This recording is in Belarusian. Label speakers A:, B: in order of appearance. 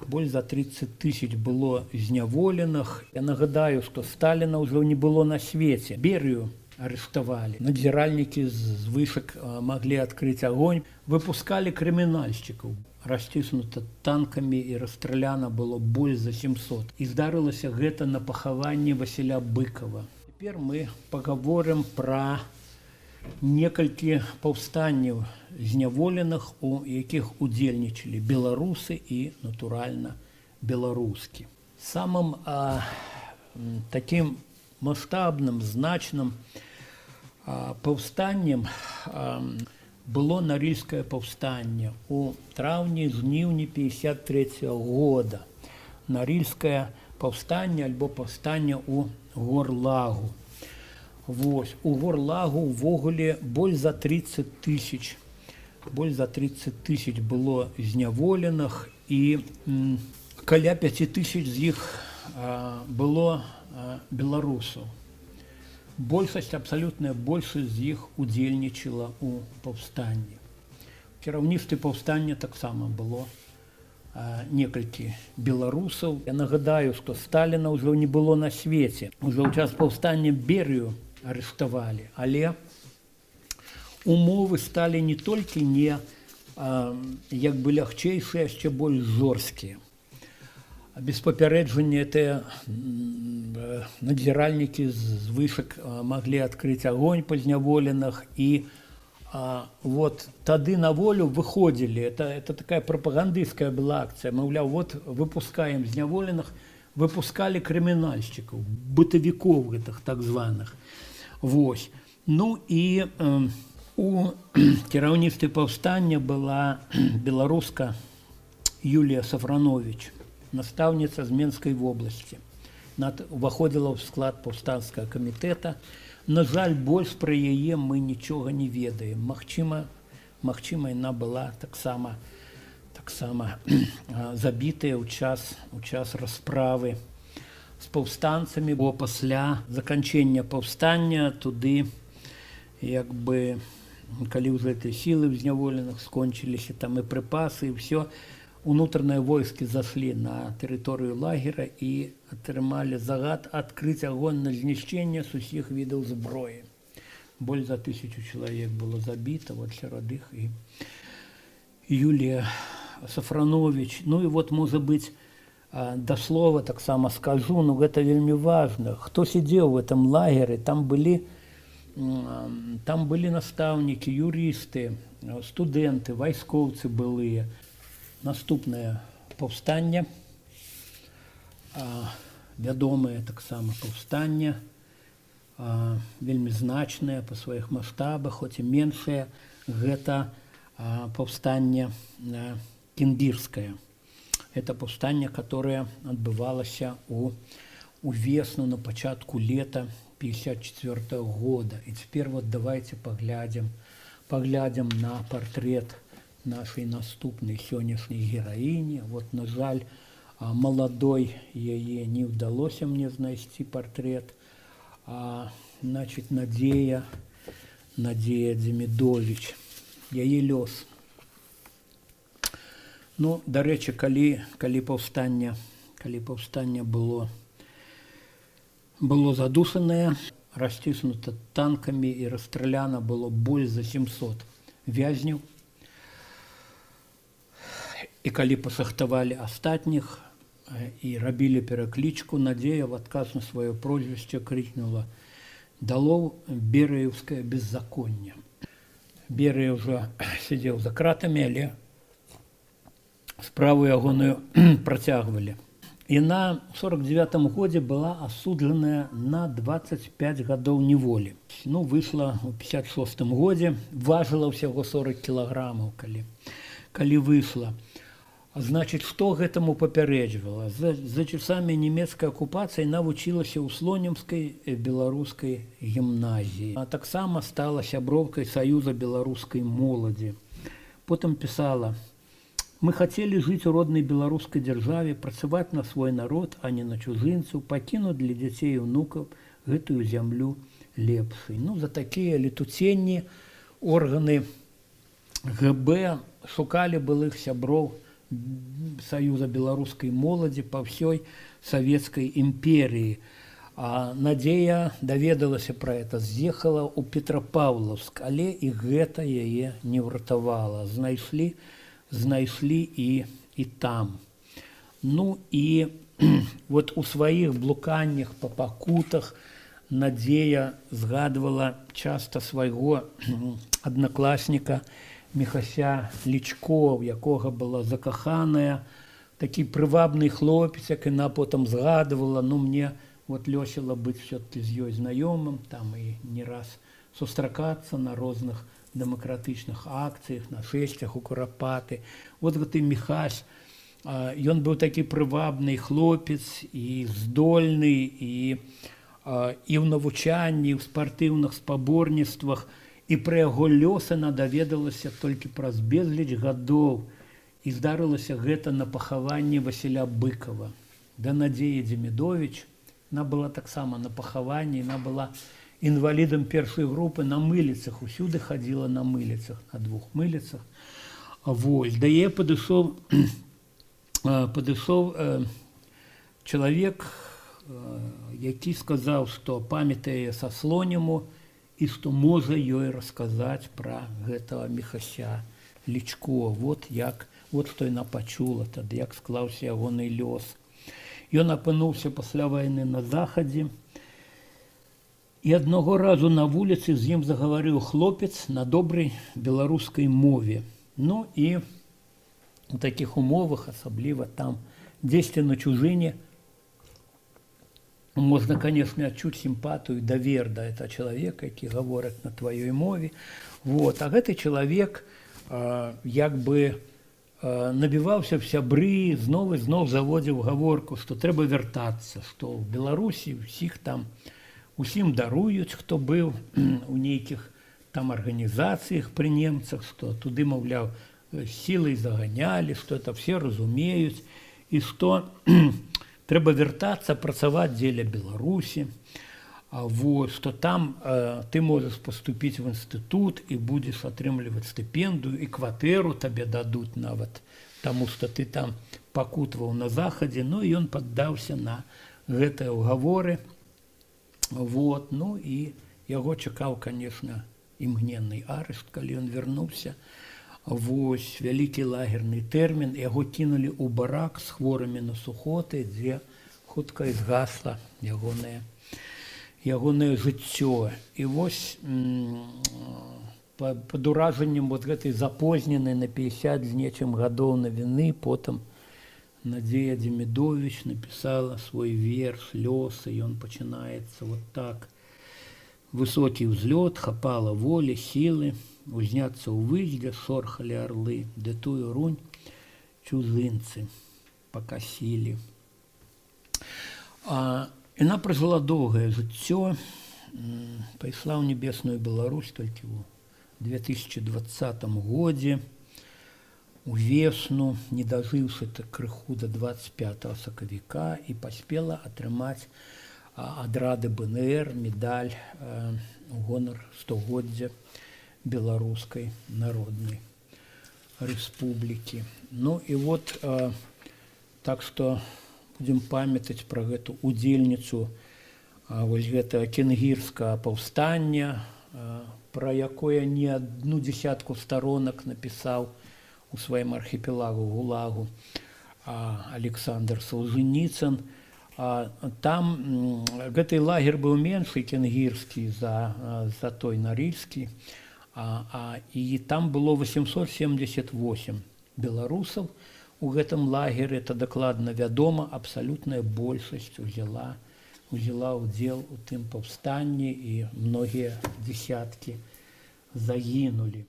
A: Больш за 30 тысяч было зняволеных. Я нагадаю, што Сталіна ўжо не было на свеце. Берыю арыштавалі. Надзіральнікі з вышак маглі адкрыць агонь. Выпускалі крымінальшчыкаў. Расціснута танкамі і расстраляна было больш за 700. І здарылася гэта на пахаванні Васіля Быкова. Цяпер мы пагаворым пра некалькі паўстанняў зняволеных, у якіх удзельнічалі беларусы і, натуральна, беларускі. Самым такім маштабным, значным паўстаннем было Нарыльскае паўстанне у траўні-жніўні 1953 года. Нарыльскае паўстанне альбо паўстанне ў Горлагу. Вось, у Горлагу ўвогуле больш за 30 тысяч. Больш за 30 тысяч было зняволеных і каля 5 тысяч з іх было беларусаў. Большасць, абсалютная большасць з іх удзельнічала ў паўстанні. У кіраўніцтве паўстання таксама было некалькі беларусаў. Я нагадаю, што Сталіна ўжо не было на свеце. Ужо ў час паўстання Берыю арыштавалі, але умовы сталі не толькі не як бы лягчэйшыя, яшчэ больш жорсткія. Без папярэджання тыя надзіральнікі з вышак маглі адкрыць агонь па зняволеных, і вот тады на волю выходзілі. Это такая прапагандысцкая была акцыя. Маўляў, вот выпускаем зняволеных, выпускалі крымінальшчыкаў, бытавікоў гэтых так званых. Вось. Ну і у кіраўніцтве паўстання была беларуска Юлія Сафранович, настаўніца з Менскай вобласці. Уваходзіла ў склад паўстанцкага камітэта. На жаль, больш пра яе мы нічога не ведаем. Магчыма, яна была таксама забітая ў час расправы з паўстанцамі, бо пасля заканчэння паўстання туды, як бы, калі ўжо гэтыя сілы зняволеных скончыліся, там і прыпасы, і ўсё, унутраныя войскі зашлі на тэрыторыю лагера і атрымалі загад адкрыць агонь на знішчэнне з усіх відаў зброі. Больш за 1000 чалавек было забіта, вот сярод іх і Юлія Сафранович. Ну і вот, можа быць, да слова таксама скажу, но гэта вельмі важна. Хто сидзеў в этом лагеры, там былі настаўнікі, юрысты, студэнты, вайскоўцы былыя. Наступнае паўстанне, вядомае таксама паўстанне, вельмі значнае па сваіх маштабах, хоць і меншае, гэта паўстанне кенгірскае. Это паўстанне, которое адбывалася у весну, на пачатку лета 1954 года. І цяпер вот давайте паглядзім на партрэт нашай наступнай сённяшняй гераіні. Вот, на жаль, маладой яе не ўдалося мне знайсці партрэт. Значит, Надзея Дземідович. Яе лёс. Ну, дарэчы, калі паўстанне было задушанае, расціснута танкамі і расстраляна было больш за 700 вязняў. І калі пашахтавалі астатніх і рабілі пераклічку, Надзея в адказ на сваё прозвішча крыкнула: «Далоў берыеўскае беззаконне». Берыя ўжо сидзеў за кратамі, але справу ягоную працягвалі. Яна ў 49 годзе была асуджаная на 25 гадоў неволі. Ну, выйшла ў 56 годзе, важыла ўсяго 40 кілаграмаў, калі выйшла. Значит, што гэтаму папярэджвала? За часамі нямецкай акупацыі навучылася ў слонімскай беларускай гімназіі. А таксама стала сяброўкай Саюза беларускай моладзі. Потым пісала: «Мы хотели жить у родной белорусской державе, працаваць на свой народ, а не на чужинцев, покинуть для детей и внуков гэтую землю лепшей». Ну, за такие летуценні органы ГБ шукали былых сяброў Союза беларускай моладзі па ўсёй Савецкай імперіі. А Надзея даведалася пра гэта, з'ехала ў Петрапаўлаўск, але і гэта яе не ўратавала. Знайшлі і там. Ну і вот у сваіх блуканнях па пакутах Надзея згадвала часта свайго аднакласніка Міхася Лічко, у якога была закаханая, такі прывабны хлопец, як яна потым згадвала, ну мне вот лёсіла быць все-таки з ёй знаёмым, там і не раз сустракацца на розных дэмакратычных акцыях, на фэсцях у Курапаты. Вот гэты Міхась, ён быў такі прывабны хлопец і здольны, і ў навучанні, і ў спартыўных спаборніцтвах, і пра яго лёс яна даведалася толькі праз безліч гадоў, і здарылася гэта на пахаванні Васіля Быкова. Да Надзеі Дземідовіч, яна была таксама на пахаванні, яна была інвалідам першай групы на мыліцах, усюды хадзіла на мыліцах, на 2 мыліцах. Вось, да яе падышоў чалавек, які сказаў, што памятае са Слоніму і што можа ёй расказаць пра гэтага Міхася Лічко. Вот што яна пачула тады, як склаўся ягоны лёс. Ён апынуўся пасля вайны на захадзе, і аднаго разу на вуліцы з ім загаварыў хлопец на добрай беларускай мове. Ну і у такіх умовах, асабліва там, дзесьці на чужыне, можна, конечно, адчуць сімпатыю, давер да этого чалавека, які гаворыць на тваёй мове. Вот. А гэты чалавек як бы набіваўся в сябры, зноў і зноў заводзіў гаворку, што трэба вяртацца, што ў Беларусі ўсіх там, усім даруюць, хто быў у нейкіх там арганізацыях пры немцах, што туды, маўляў, сілай заганялі, што это все разумеюць, і што трэба вяртацца, працаваць дзеля Беларусі, што там ты можаш паступіць в інстытут і будзеш атрымліваць стыпендыю, і кватэру табе дадуць нават, таму што ты там пакутваў на захадзе. Ну і ён паддаўся на гэтыя ўгаворы. Вот. Ну і яго чакаў, конечно, імгненны арышт, калі ён вярнуўся. Вось, вялікі лагерны тэрмін, яго кінулі ў барак з хворымі на сухоты, дзе хутка згасла ягонае жыццё. І вось пад уражаннем вот гэтай запозненай на 50 з нечым гадоў навіны потым Надзея Дземідовіч напісала свой верш «Лёсы», ён пачынаецца вот так. Высокі ўзлёт, хапала волі, сілы, узняцца ўвысь, де сорхалі арлы, де тую рунь чужынцы пакасілі. Яна пражыла доўгае жыццё, пайшла ў небесную Беларусь толькі ў 2020 годзе, увесну, не дажыўшы так крыху да 25 сакавіка, і паспела атрымаць ад Рады БНР медаль у гонар стагоддзя Беларускай Народнай Рэспублікі. Ну і вот, так што будзем памятаць пра гэту удзельніцу вось гэтага кенгірскага паўстання, пра якое не адну дзесятку старонак напісаў у сваім архіпелагу ГУЛАГу Александр Солженіцын. Там гэты лагер быў меншы кенгірскі за той нарыльскі, і там было 878 беларусаў. У гэтым лагеры, это дакладна вядома, абсалютная большасць узяла ўдзел у тым паўстанні, і многія дзесяткі загінулі.